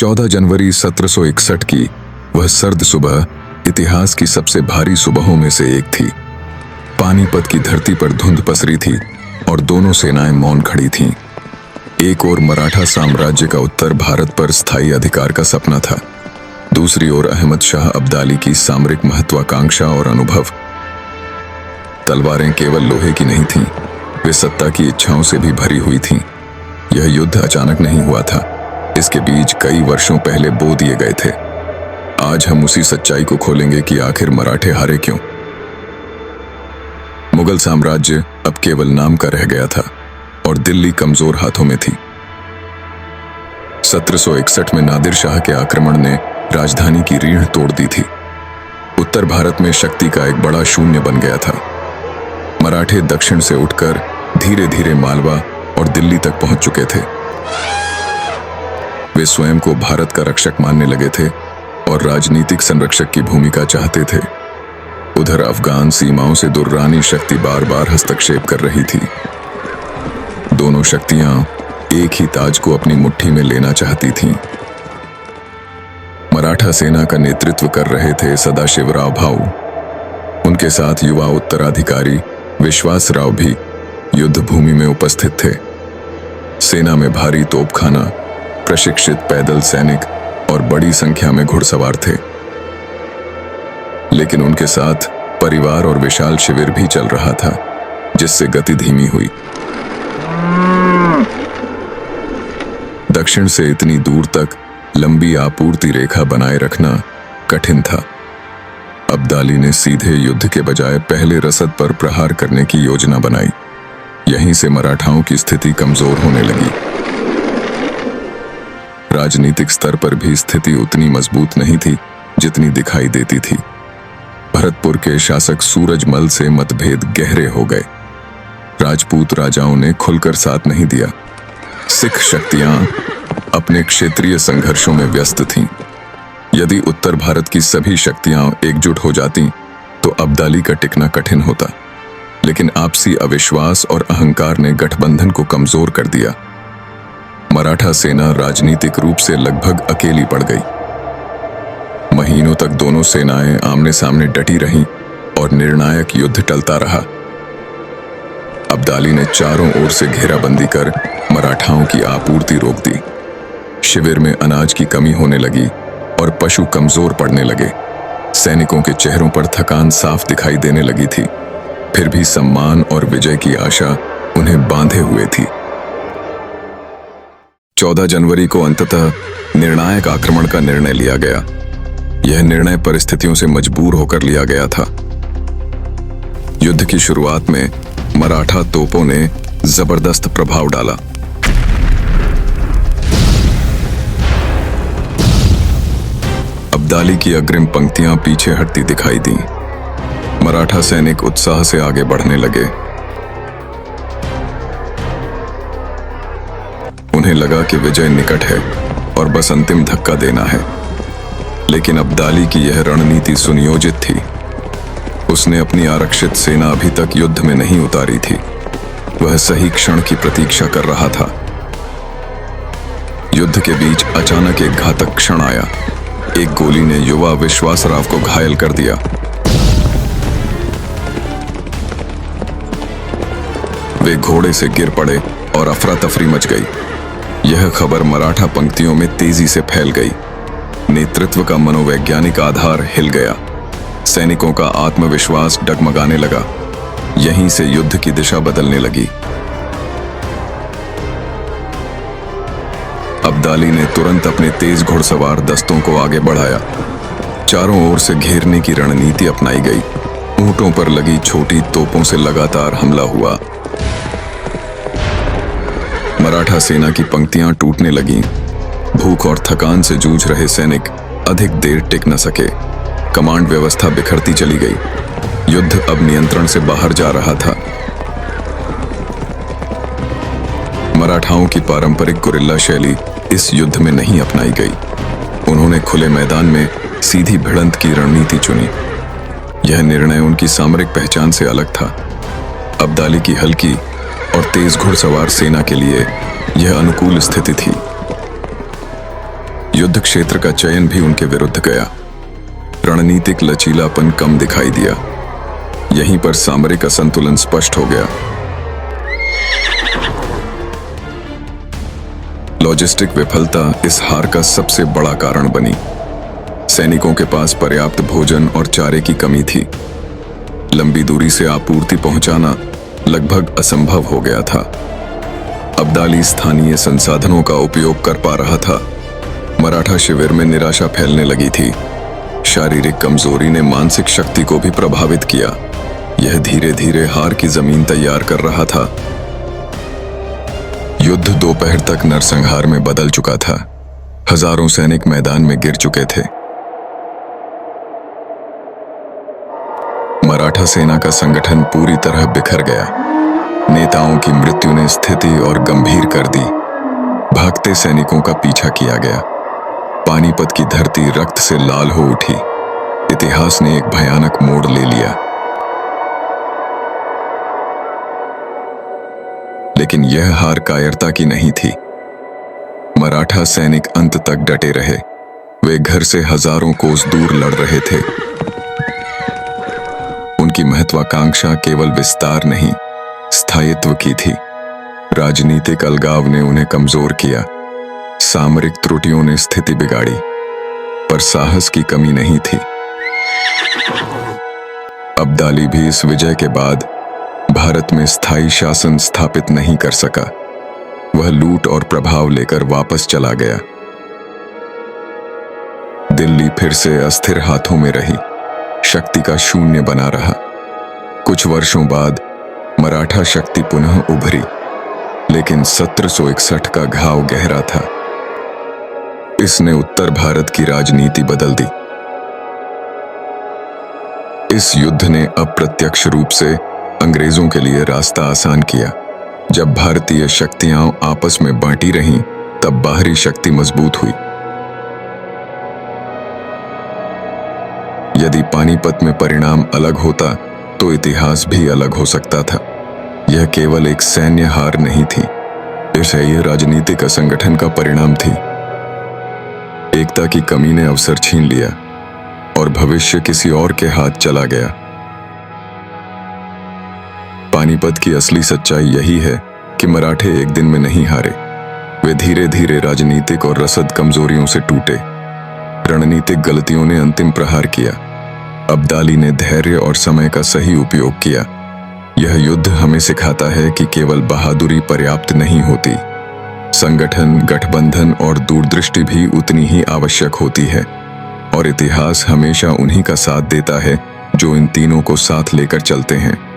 14 जनवरी 1761 की वह सर्द सुबह इतिहास की सबसे भारी सुबहों में से एक थी। पानीपत की धरती पर धुंध पसरी थी और दोनों सेनाएं मौन खड़ी थीं। एक ओर मराठा साम्राज्य का उत्तर भारत पर स्थायी अधिकार का सपना था, दूसरी ओर अहमद शाह अब्दाली की सामरिक महत्वाकांक्षा और अनुभव। तलवारें केवल लोहे की नहीं थीं, वे सत्ता की इच्छाओं से भी भरी हुई थीं। यह युद्ध अचानक नहीं हुआ था, इसके बीज कई वर्षों पहले बो दिए गए थे। आज हम उसी सच्चाई को खोलेंगे कि आखिर मराठे हारे क्यों। मुगल साम्राज्य अब केवल नाम का रह गया था और दिल्ली कमजोर हाथों में थी। 1761 में नादिर शाह के आक्रमण ने राजधानी की रीढ़ तोड़ दी थी। उत्तर भारत में शक्ति का एक बड़ा शून्य बन गया था। मराठे दक्षिण से उठकर धीरे धीरे मालवा और दिल्ली तक पहुंच चुके थे। वे स्वयं को भारत का रक्षक मानने लगे थे और राजनीतिक संरक्षक की भूमिका चाहते थे। उधर अफगान सीमाओं से दुर्रानी शक्ति बार बार हस्तक्षेप कर रही थी। दोनों शक्तियां एक ही ताज को अपनी मुट्ठी में लेना चाहती थीं। मराठा सेना का नेतृत्व कर रहे थे सदाशिवराव भाऊ। उनके साथ युवा उत्तराधिकारी विश्वासराव भी युद्ध भूमि में उपस्थित थे। सेना में भारी तोपखाना, प्रशिक्षित पैदल सैनिक और बड़ी संख्या में घुड़सवार थे। लेकिन उनके साथ परिवार और विशाल शिविर भी चल रहा था, जिससे गति धीमी हुई। दक्षिण से इतनी दूर तक लंबी आपूर्ति रेखा बनाए रखना कठिन था। अब्दाली ने सीधे युद्ध के बजाय पहले रसद पर प्रहार करने की योजना बनाई। यहीं से मराठाओं की स्थिति कमजोर होने लगी। राजनीतिक स्तर पर भी स्थिति उतनी मजबूत नहीं थी जितनी दिखाई देती थी। भरतपुर के शासक सूरजमल से मतभेद गहरे हो गए। राजपूत राजाओं ने खुलकर साथ नहीं दिया। सिख शक्तियां अपने क्षेत्रीय संघर्षों में व्यस्त थीं। यदि उत्तर भारत की सभी शक्तियां एकजुट हो जातीं, तो अब्दाली का टिकना कठिन होता। लेकिन आपसी अविश्वास और अहंकार ने गठबंधन को कमजोर कर दिया। मराठा सेना राजनीतिक रूप से लगभग अकेली पड़ गई। महीनों तक दोनों सेनाएं आमने सामने डटी रहीं और निर्णायक युद्ध टलता रहा। अब्दाली ने चारों ओर से घेराबंदी कर मराठाओं की आपूर्ति रोक दी। शिविर में अनाज की कमी होने लगी और पशु कमजोर पड़ने लगे। सैनिकों के चेहरों पर थकान साफ दिखाई देने लगी थी। फिर भी सम्मान और विजय की आशा उन्हें बांधे हुए थी। 14 जनवरी को अंततः निर्णायक आक्रमण का निर्णय लिया गया। यह निर्णय परिस्थितियों से मजबूर होकर लिया गया था। युद्ध की शुरुआत में मराठा तोपों ने जबरदस्त प्रभाव डाला। अब्दाली की अग्रिम पंक्तियां पीछे हटती दिखाई दी। मराठा सैनिक उत्साह से आगे बढ़ने लगे। उन्हें लगा कि विजय निकट है और बस अंतिम धक्का देना है। लेकिन अब्दाली की यह रणनीति सुनियोजित थी। उसने अपनी आरक्षित सेना अभी तक युद्ध में नहीं उतारी थी। वह सही क्षण की प्रतीक्षा कर रहा था। युद्ध के बीच अचानक एक घातक क्षण आया। एक गोली ने युवा विश्वासराव को घायल कर दिया। वे घोड़े से गिर पड़े और अफरा तफरी मच गई। यह खबर मराठा पंक्तियों में तेजी से फैल गई। नेतृत्व का मनोवैज्ञानिक आधार हिल गया। सैनिकों का आत्मविश्वास डगमगाने लगा। यहीं से युद्ध की दिशा बदलने लगी। अब्दाली ने तुरंत अपने तेज घुड़सवार दस्तों को आगे बढ़ाया। चारों ओर से घेरने की रणनीति अपनाई गई। ऊंटों पर लगी छोटी तोपों से लगातार हमला हुआ। मराठा सेना की पंक्तियां टूटने लगीं। भूख और थकान से जूझ रहे सैनिक अधिक देर टिक न सके। कमांड व्यवस्था बिखरती चली गई। युद्ध अब नियंत्रण से बाहर जा रहा था। मराठाओं की पारंपरिक गुरिल्ला शैली इस युद्ध में नहीं अपनाई गई। उन्होंने खुले मैदान में सीधी भिड़ंत की रणनीति चुनी। यह निर्णय उनकी सामरिक पहचान से अलग था। अब्दाली की हल्की और तेज घुड़सवार सेना के लिए यह अनुकूल स्थिति थी। युद्ध क्षेत्र का चयन भी उनके विरुद्ध गया। रणनीतिक लचीलापन कम दिखाई दिया। यहीं पर सामरिक असंतुलन स्पष्ट हो गया। लॉजिस्टिक विफलता इस हार का सबसे बड़ा कारण बनी। सैनिकों के पास पर्याप्त भोजन और चारे की कमी थी। लंबी दूरी से आपूर्ति पहुंचाना लगभग असंभव हो गया था। अब्दाली स्थानीय संसाधनों का उपयोग कर पा रहा था। मराठा शिविर में निराशा फैलने लगी थी। शारीरिक कमजोरी ने मानसिक शक्ति को भी प्रभावित किया। यह धीरे धीरे हार की जमीन तैयार कर रहा था। युद्ध दोपहर तक नरसंहार में बदल चुका था। हजारों सैनिक मैदान में गिर चुके थे। मराठा सेना का संगठन पूरी तरह बिखर गया। नेताओं की मृत्यु ने स्थिति और गंभीर कर दी। भागते सैनिकों का पीछा किया गया। पानीपत की धरती रक्त से लाल हो उठी। इतिहास ने एक भयानक मोड़ ले लिया। लेकिन यह हार कायरता की नहीं थी। मराठा सैनिक अंत तक डटे रहे। वे घर से हजारों कोस दूर लड़ रहे थे। उनकी महत्वाकांक्षा केवल विस्तार नहीं, स्थायित्व की थी। राजनीतिक अलगाव ने उन्हें कमजोर किया। सामरिक त्रुटियों ने स्थिति बिगाड़ी, पर साहस की कमी नहीं थी। अब्दाली भी इस विजय के बाद भारत में स्थायी शासन स्थापित नहीं कर सका। वह लूट और प्रभाव लेकर वापस चला गया। दिल्ली फिर से अस्थिर हाथों में रही। शक्ति का शून्य बना रहा। कुछ वर्षों बाद मराठा शक्ति पुनः उभरी, लेकिन 1761 का घाव गहरा था। इसने उत्तर भारत की राजनीति बदल दी। इस युद्ध ने अप्रत्यक्ष रूप से अंग्रेजों के लिए रास्ता आसान किया। जब भारतीय शक्तियां आपस में बांटी रहीं, तब बाहरी शक्ति मजबूत हुई। यदि पानीपत में परिणाम अलग होता, तो इतिहास भी अलग हो सकता था। यह केवल एक सैन्य हार नहीं थी, यह राजनीतिक असंगठन का परिणाम थी। एकता की कमी ने अवसर छीन लिया और भविष्य किसी और के हाथ चला गया। पानीपत की असली सच्चाई यही है कि मराठे एक दिन में नहीं हारे। वे धीरे धीरे राजनीतिक और रसद कमजोरियों से टूटे। रणनीतिक गलतियों ने अंतिम प्रहार किया। अब्दाली ने धैर्य और समय का सही उपयोग किया। यह युद्ध हमें सिखाता है कि केवल बहादुरी पर्याप्त नहीं होती। संगठन, गठबंधन और दूरदृष्टि भी उतनी ही आवश्यक होती है। और इतिहास हमेशा उन्हीं का साथ देता है जो इन तीनों को साथ लेकर चलते हैं।